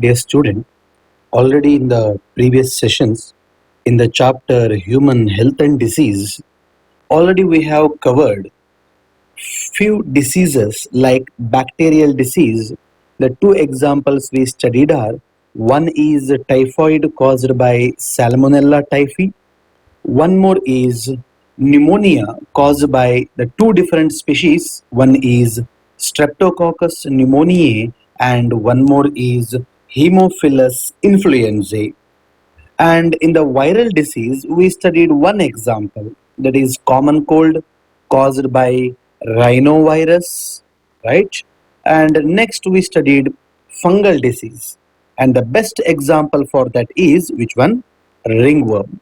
Dear student, already in the previous sessions, in the chapter Human Health and Disease, already we have covered few diseases like bacterial disease. The two examples we studied are one is typhoid caused by Salmonella typhi, one more is pneumonia caused by the two different species. One is Streptococcus pneumoniae and one more is Haemophilus influenzae. And in the viral disease, we studied one example, that is common cold caused by rhinovirus, right? And next we studied fungal disease. And the best example for that is which one? Ringworm.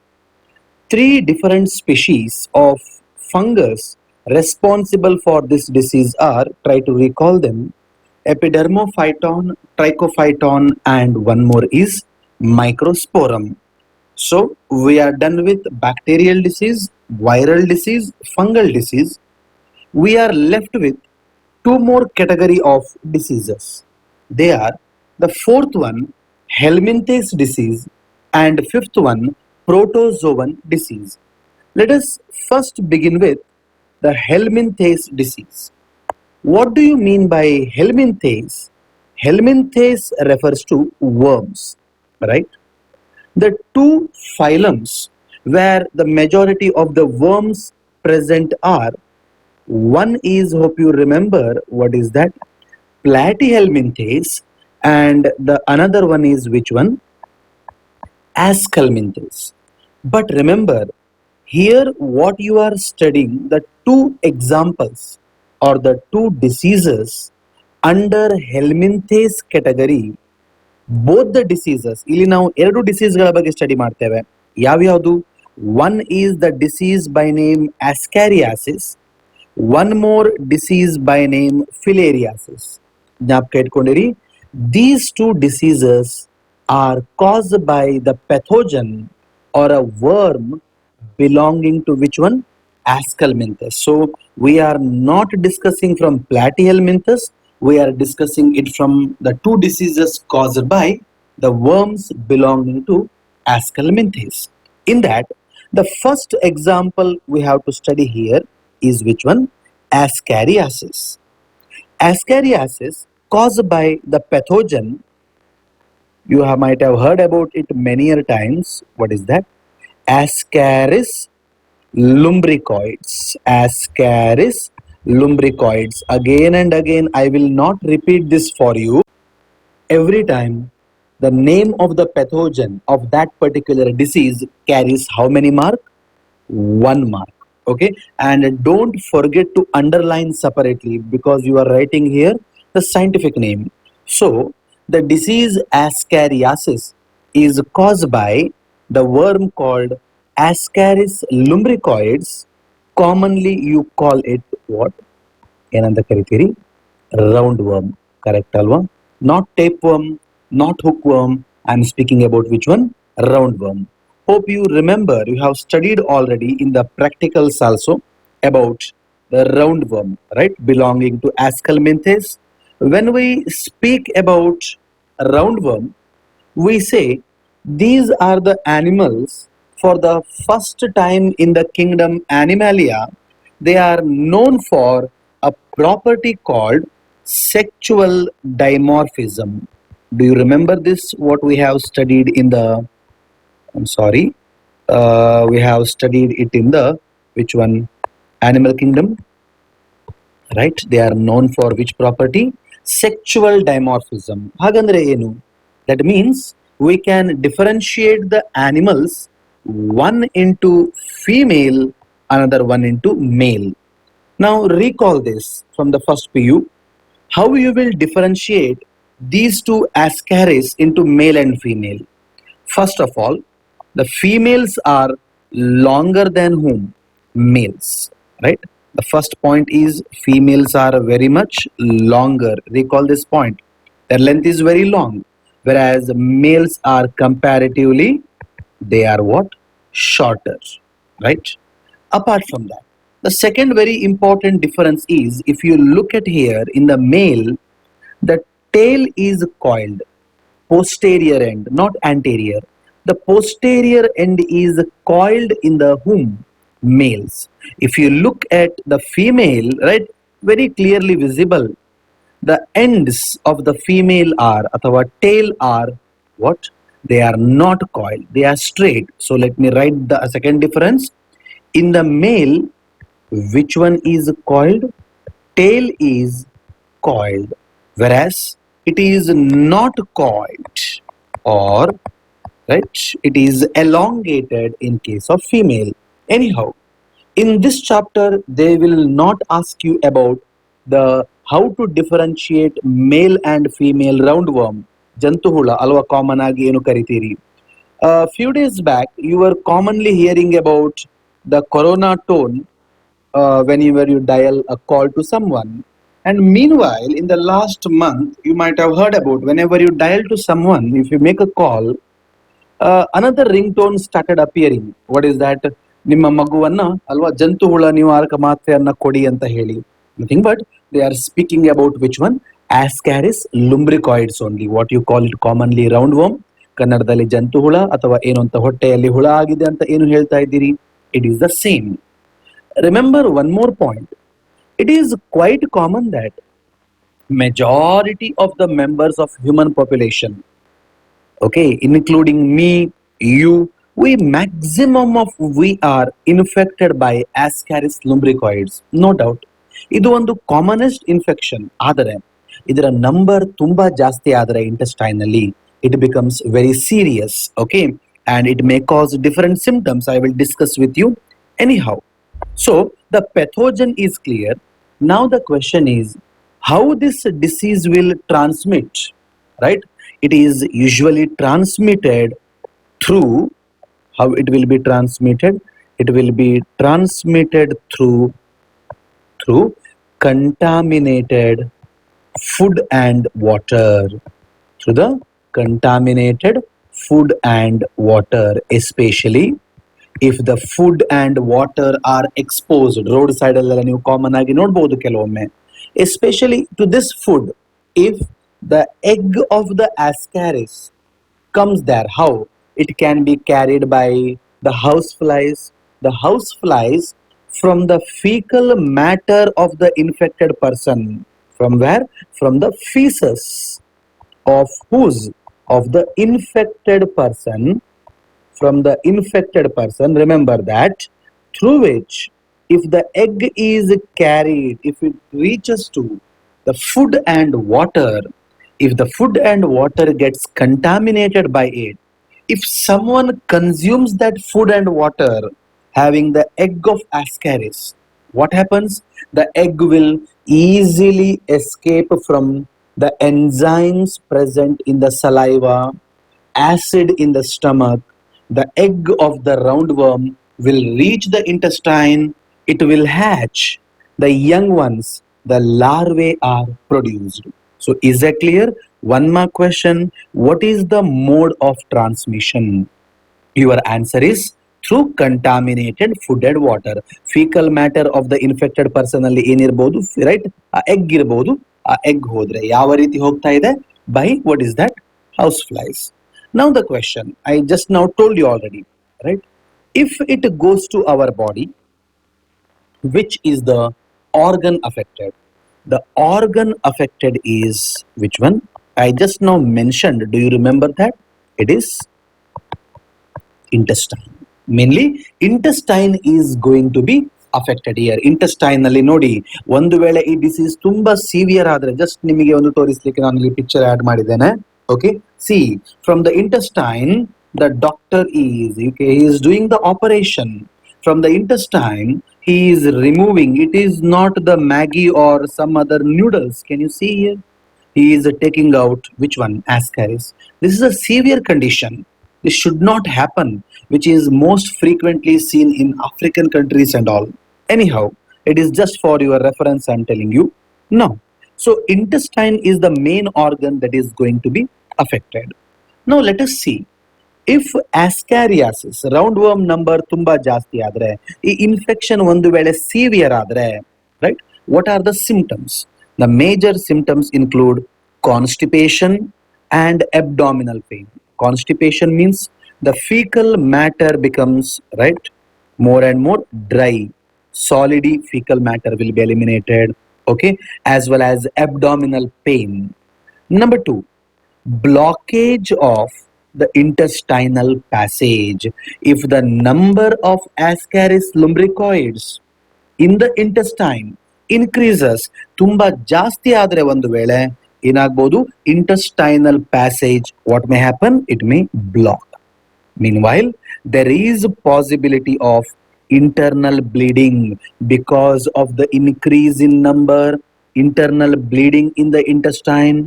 Three different species of fungus responsible for this disease are, try to recall them, Epidermophyton, Trichophyton, and one more is Microsporum. So we are done with bacterial disease, viral disease, fungal disease. We are left with two more category of diseases. They are the fourth one, Helminthes disease, and fifth one, protozoan disease. Let us first begin with the Helminthes disease. What do you mean by Helminthes? Helminthes refers to worms, right? The two phylums where the majority of the worms present are, one is, hope you remember, what is that? Platyhelminthes, and the another one is which one? Aschelminthes. But remember, here what you are studying, the two examples or the two diseases under Helminthes category, both the diseases, ಇಲ್ಲಿ ನಾವು ಎರಡು ಡಿಸೀಸ್ಗಳ ಬಗ್ಗೆ study ಮಾಡ್ತೇವೆ. ಯಾವ್ಯಾವುದು? One is the disease by name ascariasis, one more disease by name filariasis. ಜ್ಞಾಪಕ ಇಟ್ಕೊಂಡಿರಿ, these two diseases are caused by the pathogen are a worm belonging to which one? Aschelminthes. So we are not discussing from Platyhelminthes, we are discussing it from the two diseases caused by the worms belonging to Aschelminthes. In that, the first example we have to study here is which one? Ascariasis. Ascariasis caused by the pathogen, you might have heard about it many times. What is that? Ascaris lumbricoids. Ascaris lumbricoids. Again and again, I will not repeat this for you. Every time, the name of the pathogen of that particular disease carries how many mark? 1 mark. Okay, and don't forget to underline separately because you are writing here the scientific name. So, the disease Ascariasis is caused by the worm called Ascaris lumbricoids. Commonly you call it what? ಏನಂತ ಕರಿತೀರಿ? Roundworm. Correct alva? Not tapeworm, not hookworm. I am speaking about which one? Roundworm. Hope you remember, you have studied already in the practicals also about the roundworm, right? Belonging to Aschelminthes. When we speak about roundworm, we say these are the animals for the first time in the kingdom Animalia. They are known for a property called sexual dimorphism. Do you remember this? What we have studied in the, I'm sorry, we have studied it in the which one? Animal kingdom, right? They are known for which property? Sexual dimorphism. Hagandre enu? That means we can differentiate the animals, one into female, another one into male. Now recall this from the first PU. How you will differentiate these two Ascaris into male and female? First of all, the females are longer than whom? Males, right? The first point is females are very much longer. Recall this point. Their length is very long, whereas males are comparatively, they are what? Shorter, right? Apart from that, the second very important difference is, if you look at here in the male, the tail is coiled, posterior end, not anterior. The posterior end is coiled in the whom? Males. If you look at the female, right, very clearly visible, the ends of the female are athava tail are what? They are not coiled, they are straight. So let me write the second difference. In the male, which one is coiled? Tail is coiled, whereas it is not coiled, or right, it is elongated in case of female. Anyhow, in this chapter they will not ask you about the how to differentiate male and female roundworm, ಜಂತುಹುಳ ಅಲ್ವಾ, common ಆಗಿ ಏನು ಕರಿತೀರಿ. Few days back you were commonly hearing about the corona tone whenever you dial a call to someone. And meanwhile, in the last month, you might have heard about whenever you dial to someone, if you make a call, another ringtone started appearing. What is that? ನಿಮ್ಮ ಮಗುವನ್ನ ಅಲ್ವಾ ಜಂತುಹುಳ ನಿವಾರಕ ಮಾತ್ರೆಯನ್ನ ಕೊಡಿ ಅಂತ ಹೇಳಿ. Nothing but they are speaking about which one? Ascaris lumbricoids only. What you call it commonly roundworm. ಕನ್ನಡದಲ್ಲಿ ಜಂತುಹುಳ ಅಥವಾ ಏನು ಅಂತ, ಹೊಟ್ಟೆಯಲ್ಲಿ ಹುಳ ಆಗಿದೆ ಅಂತ ಏನು ಹೇಳ್ತಾ ಇದ್ದೀರಿ? It is the same. Remember one more point. It is quite common that majority of the members of human population, okay, including me, you, we are infected by Ascaris lumbricoids, no doubt. ಇದು ಒಂದು commonest infection. ಆದರೆ ಇದರ number ತುಂಬಾ ಜಾಸ್ತಿ ಆದರೆ intestine ನಲ್ಲಿ it becomes very serious, okay, and it may cause different symptoms. I will discuss with you anyhow. So the pathogen is clear. Now the question is how this disease will transmit, right? It is usually transmitted through, how it will be transmitted? It will be transmitted through contaminated food and water, through the contaminated food and water, especially if the food and water are exposed. Road side ಅಲ್ಲೆಲ್ಲ ನೀವು common ಆಗಿ ನೋಡಬಹುದು ಕೆಲವೊಮ್ಮೆ, especially to this food. If the egg of the Ascaris comes there, how? It can be carried by the house flies. The house flies from the fecal matter of the infected person. From where? From the feces of whose? Of the infected person. From the infected person, remember that, through which if the egg is carried, if it reaches to the food and water, if the food and water gets contaminated by it, if someone consumes that food and water having the egg of Ascaris, what happens? The egg will easily escape from the enzymes present in the saliva, acid in the stomach. The egg of the roundworm will reach the intestine. It will hatch. The young ones, the larvae are produced. So is that clear? One more question. What is the mode of transmission? Your answer is through contaminated food and water. Fecal matter of the infected person ಅಲ್ಲಿ ಏನಿರಬಹುದು, right? ಆ egg ಇರಬಹುದು. ಆ egg ಹೋದ್ರೆ ಯಾವ ರೀತಿ ಹೋಗ್ತಾ ಇದೆ? By what is that? House flies. Now the question, I just now told you already, right? If it goes to our body, which is the organ affected? The organ affected is which one? I just now mentioned. Do you remember that? It is intestine. Mainly intestine is going to be affected here. Intestine ನಲ್ಲಿ ನೋಡಿ, ಒಂದು ವೇಳೆ ಈ disease ತುಂಬಾ severe ಆದ್ರೆ, just ನಿಮಗೆ ಒಂದು ತೋರಿಸಲಿಕ್ಕೆ ನಾನು ಇಲ್ಲಿ ಪಿಕ್ಚರ್ ಆಡ್ ಮಾಡಿದ್ದೇನೆ. Okay, see, from the intestine, the doctor is, okay, he is doing the operation. From the intestine, he is removing. It is not the Maggi or some other noodles. Can you see here? He is taking out which one? Ascaris. This is a severe condition. This should not happen, which is most frequently seen in African countries and all. Anyhow, it is just for your reference I'm telling you. No. So intestine is the main organ that is going to be affected. Now let us see. If Ascariasis, roundworm number ತುಂಬಾ ಜಾಸ್ತಿ ಆದ್ರೆ, ಈ infection ಒಂದು ವೇಳೆ severe ಆದ್ರೆ, right, what are the symptoms? The major symptoms include constipation and abdominal pain. Constipation means the fecal matter becomes, right, more and more dry. Solidy fecal matter will be eliminated, okay, as well as abdominal pain. Number two, blockage of the intestinal passage. If the number of Ascaris lumbricoids in the intestine increases, ತುಂಬಾ ಜಾಸ್ತಿ ಆದ್ರೆ ಒಂದು ವೇಳೆ ಏನಾಗಬಹುದು, intestinal passage, what may happen, it may block. Meanwhile, there is a possibility of internal bleeding because of the increase in number, internal bleeding in the intestine,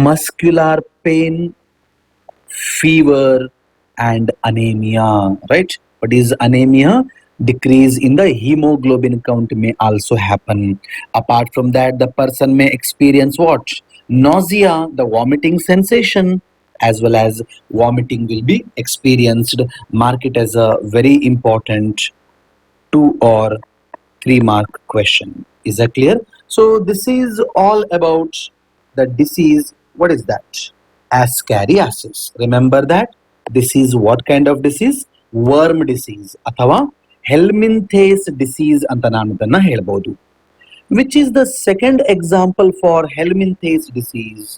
muscular pain, fever, and anemia, right? What is anemia? Decrease in the hemoglobin count may also happen. Apart from that, the person may experience what? Nausea, the vomiting sensation, as well as vomiting will be experienced. Mark it as a very important 2 or 3 mark question. Is that clear? So this is all about the disease. What is that? Ascariasis. Remember that this is what kind of disease? Worm disease ಅಥವಾ ಹೆಲ್ಮಿಂಥೇಸ್ disease ಅಂತ ನಾನು ಇದನ್ನ ಹೇಳ್ಬೋದು. Which is the second example for helminthes disease?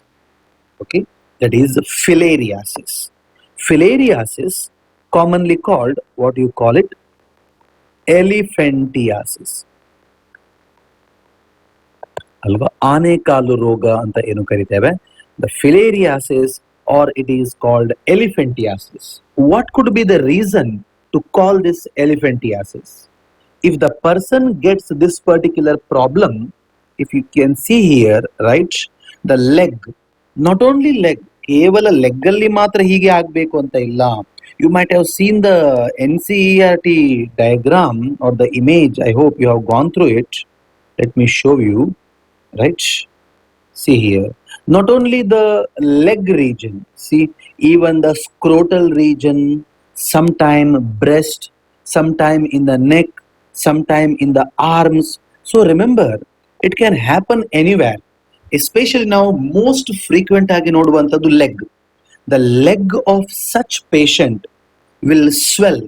Okay, that is filariasis. Filariasis, commonly called, what do you call it? Elephantiasis. ಅಲ್ವಾ, ಆನೆಕಾಲು ರೋಗ ಅಂತ ಏನು ಕರಿತೇವೆ, the filariasis, or it is called elephantiasis. What could be the reason to call this elephantiasis? If the person gets this particular problem, if you can see here, right, the leg, not only leg, ಕೇವಲ leg ಅಲ್ಲಿ ಮಾತ್ರ ಹೀಗೆ ಆಗಬೇಕು ಅಂತ ಇಲ್ಲ. You might have seen the NCERT diagram or the image. I hope you have gone through it. Let me show you, right? See here, not only the leg region, see, even the scrotal region, sometime breast, sometime in the neck, sometime in the arms. So remember, it can happen anywhere. Especially now, most frequent agi noduvanthadu leg. The leg of such patient will swell.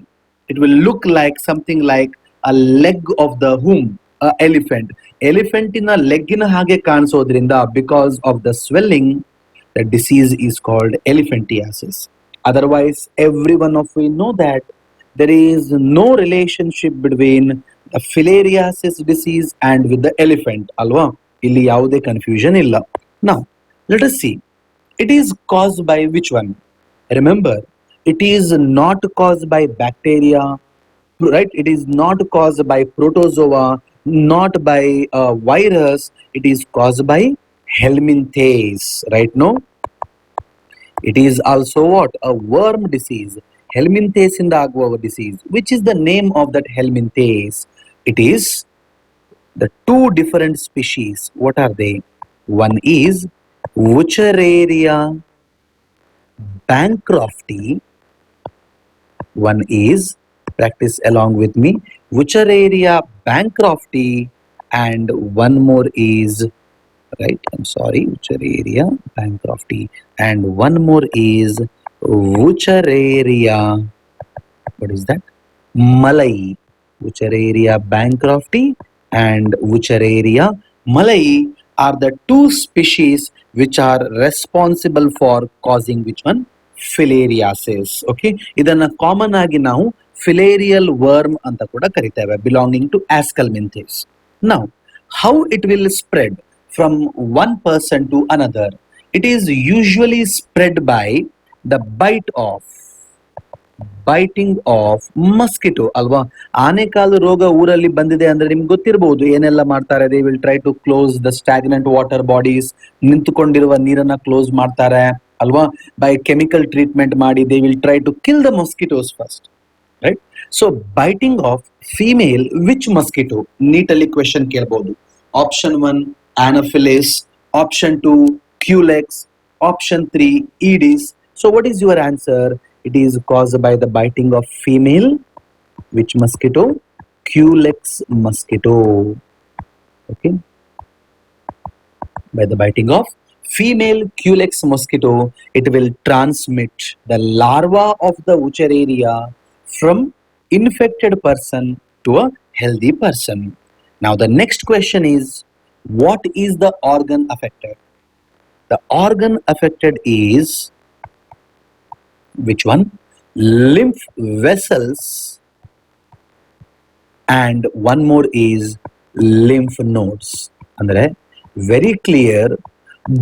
It will look like something like a leg of the whom, a elephant. ಎಲಿಫೆಂಟಿನ ಲೆಗ್ಗಿನ ಹಾಗೆ ಕಾಣಿಸೋದ್ರಿಂದ, because of the swelling, the disease is called elephantiasis. Otherwise every one of we know that there is no relationship between the filariasis disease and with the elephant, ಅಲ್ವಾ? ಇಲ್ಲಿ ಯಾವುದೇ confusion ಇಲ್ಲ. Now let us see, it is caused by which one? Remember, it is not caused by bacteria, right? It is not caused by protozoa, not by a virus. It is caused by helminthes, right? No, it is also what? A worm disease. Helminthes in the aguava disease. Which is the name of that helminthes? It is the two different species. What are they? One is Wuchereria bancrofti. One is, practice along with me, Wuchereria bancrofti, and one more is, right, I'm sorry, Wuchereria bancrofti, and one more is Wuchereria, what is that? Malai. Wuchereria bancrofti and Wuchereria malai are the two species which are responsible for causing which one? Filariasis. Okay, ಇದನ್ನ common ಆಗಿ ನಾವು filarial worm ಅಂತ ಕೂಡ ಕರಿತೇವೆ, belonging to aschelminthes. Now, how it will spread from one person to another? It is usually spread by the biting of mosquito, ಅಲ್ವಾ? ಆನೆಕಾಲು ರೋಗ ಊರಲ್ಲಿ ಬಂದಿದೆ ಅಂದ್ರೆ ನಿಮ್ಗೆ ಗೊತ್ತಿರಬಹುದು ಏನೆಲ್ಲ ಮಾಡ್ತಾರೆ. They will try to close the stagnant water bodies, ನಿಂತುಕೊಂಡಿರುವ ನೀರನ್ನ ಕ್ಲೋಸ್ ಮಾಡ್ತಾರೆ, ಅಲ್ವಾ? ಬೈ ಕೆಮಿಕಲ್ ಟ್ರೀಟ್ಮೆಂಟ್ ಮಾಡಿ they will try to kill the mosquitoes first, right? So biting of female, which mosquito? Neatly question ಕೇಳಬಹುದು. Option 1 Anopheles, option 2 Culex, option 3 Aedes. So what is your answer? It is caused by the biting of female, which mosquito? Culex mosquito. Okay, by the biting of female Culex mosquito, it will transmit the larva of the Wuchereria from infected person to a healthy person. Now the next question is, what is the organ affected? The organ affected is which one? Lymph vessels, and one more is lymph nodes. Andre very clear.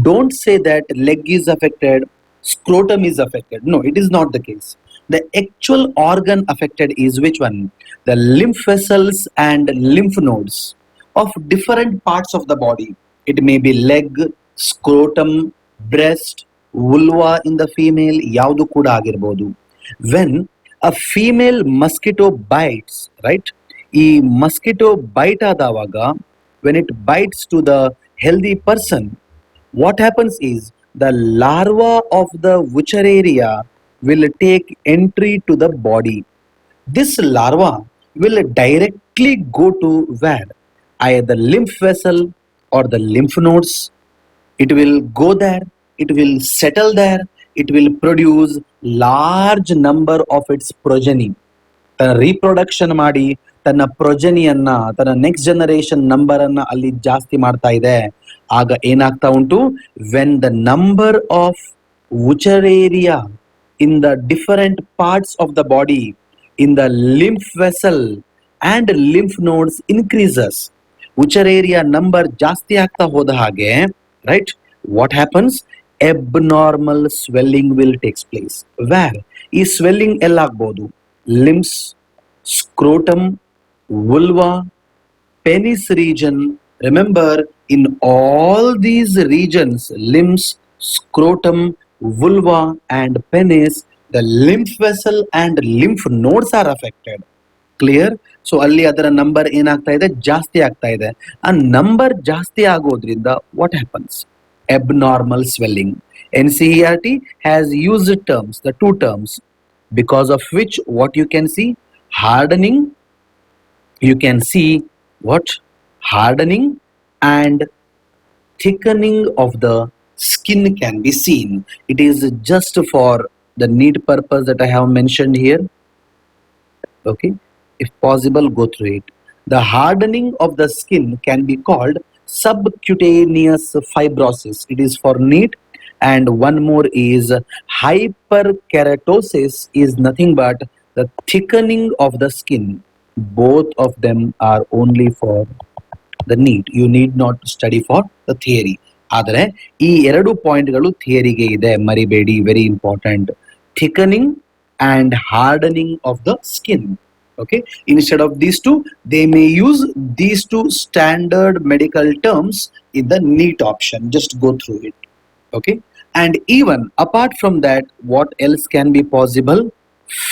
Don't say that leg is affected, scrotum is affected. No, it is not the case. The actual organ affected is which one? The lymph vessels and lymph nodes of different parts of the body. It may be leg, scrotum, breast, vulva in the female, ಯಾವುದು ಕೂಡ ಆಗಿರಬಹುದು. When a female mosquito bites, right? ಈ mosquito bite ಆದವಾಗ, when it bites to the healthy person, what happens is the larva of the Wuchereria will take entry to the body. This larva will directly go to where? Either the lymph vessel or the lymph nodes. It will go there, it will settle there, it will produce large number of its progeny. ತನ್ನ reproduction ಮಾಡಿ ತನ್ನ ಪ್ರೊಜೆನಿಯನ್ನ, ತನ್ನ next generation number ಅನ್ನ ಅಲ್ಲಿ ಜಾಸ್ತಿ ಮಾಡ್ತಾ ಇದೆ. ಆಗ ಏನಾಗ್ತಾ ಉಂಟು? When the number of Wuchereria in the different parts of the body, in the lymph vessel and lymph nodes increases, Wuchereria number ಜಾಸ್ತಿ ಆಗ್ತಾ ಹೋದ ಹಾಗೆ, right, what happens? Abnormal swelling will takes place. Where? ಈ swelling ಎಲ್ಲಾಗ್ಬೋದು? Limbs, scrotum, vulva, penis region. Remember, in all these regions, limbs, scrotum, vulva and penis, the lymph vessel and lymph nodes are affected. Clear? So ಅಲ್ಲಿ ಅದರ number ಏನಾಗ್ತಾ ಇದೆ? ಜಾಸ್ತಿ ಆಗ್ತಾ ಇದೆ. ಆ number ಜಾಸ್ತಿ ಆಗೋದ್ರಿಂದ what happens? Abnormal swelling. NCERT has used terms, the two terms, because of which what you can see? Hardening. You can see what? Hardening and thickening of the skin can be seen. It is just for the need purpose that I have mentioned here. Okay, if possible, go through it. The hardening of the skin can be called subcutaneous fibrosis. It is for need. And one more is hyperkeratosis, is nothing but the thickening of the skin. Both of them are only for the need. You need not study for the theory. ಆದರೆ ಈ ಎರಡು ಪಾಯಿಂಟ್ಗಳು ಥಿಯರಿಗೆ ಇದೆ, ಮರಿಬೇಡಿ, very important. Thickening and hardening of the skin. Okay, instead of these two, they may use these two standard medical terms in the NEET option. Just go through it. Okay, and even apart from that, what else can be possible?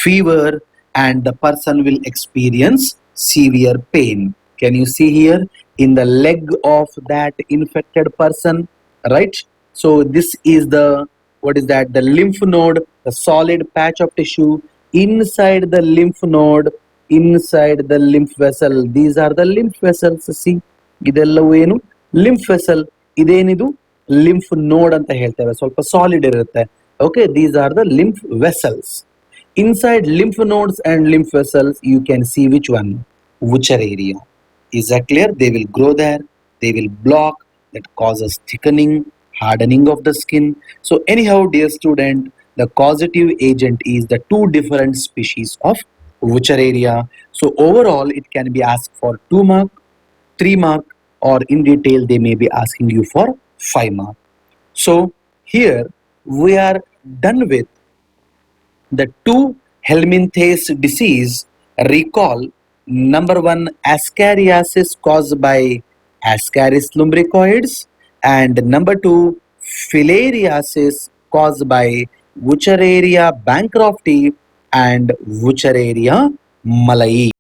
Fever, and the person will experience severe pain. Can you see here in the leg of that infected person, right? So this is the, what is that? The lymph node, the solid patch of tissue inside the lymph node, inside the lymph vessel. These are the lymph vessels. See, ಇದೆಲ್ಲವೂ ಏನು? lymph vessel. ಇದೇನಿದು? lymph node ಅಂತ ಹೇಳ್ತೇವೆ, ಸ್ವಲ್ಪ solid ಇರುತ್ತೆ. Okay, these are the lymph vessels. Inside lymph nodes and lymph vessels, you can see which one? Wuchereria. Is that clear? They will grow there, they will block, that causes thickening, hardening of the skin. So anyhow, dear student, the causative agent is the two different species of Wuchereria. So overall, it can be asked for 2 mark, 3 mark, or in detail they may be asking you for 5 mark. So here we are done with the 2 Helminthes disease. Recall, number 1, ascariasis caused by Ascaris lumbricoides, and number 2, filariasis caused by Wuchereria bancrofti and Wuchereria malayi.